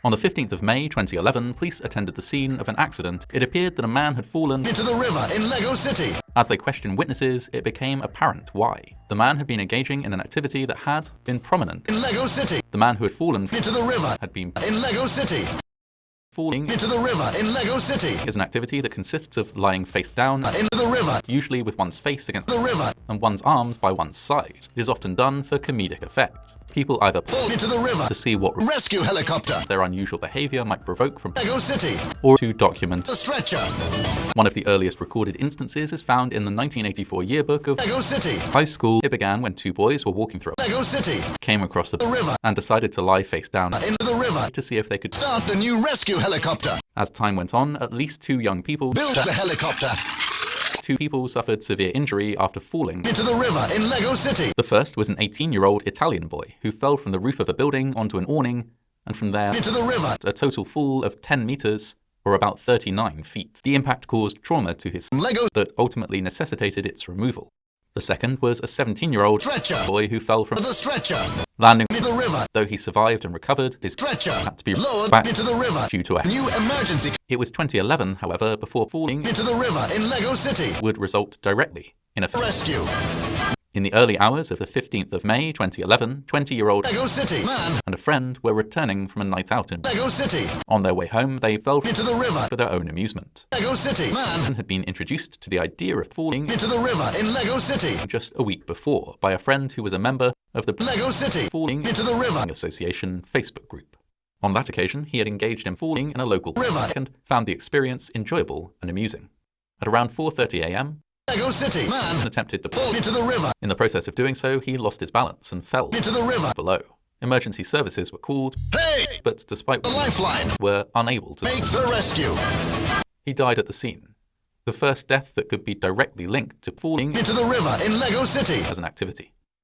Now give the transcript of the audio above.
On the 15th of May 2011, police attended the scene of an accident. It appeared that a man had fallen into the river in Lego City. As they questioned witnesses, it became apparent why. The man had been engaging in an activity that had been prominent in Lego City. The man who had fallen into the river had been in Lego City. Falling into the river in Lego City is an activity that consists of lying face down into the river, usually with one's face against the river and one's arms by one's side. It is often done for comedic effect. People either fall into the river to see what rescue helicopter their unusual behavior might provoke from Lego City, or to document the stretcher. One of the earliest recorded instances is found in the 1984 yearbook of Lego City high school. It began when two boys were walking through Lego City, came across the river and decided to lie face down into the river to see if they could start the new rescue helicopter. As time went on, at least two young people built the helicopter. Two people suffered severe injury after falling into the river in Lego City. The first was an 18-year-old Italian boy who fell from the roof of a building onto an awning, and from there into the river, a total fall of 10 meters, or about 39 feet. The impact caused trauma to his Lego that ultimately necessitated its removal. The second was a 17-year-old boy who fell from the stretcher, landing into the river. Though he survived and recovered, his stretcher had to be lowered back into the river due to a new emergency. It was 2011, however, before falling into the river in Lego City would result directly in a rescue. In the early hours of the 15th of May 2011, 20-year-old Lego City man and a friend were returning from a night out in Lego City. On their way home, they fell into the river for their own amusement. Lego City man Had been introduced to the idea of falling into the river in Lego City just a week before by a friend who was a member of the Lego City Falling into the river Association Facebook group. On that occasion, he had engaged in falling in a local river and found the experience enjoyable and amusing. At around 4:30 a.m., Lego City man attempted to fall into the river. In the process of doing so, he lost his balance and fell into the river below. Emergency services were called, but despite the lifeline, were unable to make the rescue. He died at the scene. The first death that could be directly linked to falling into the river in Lego City as an activity.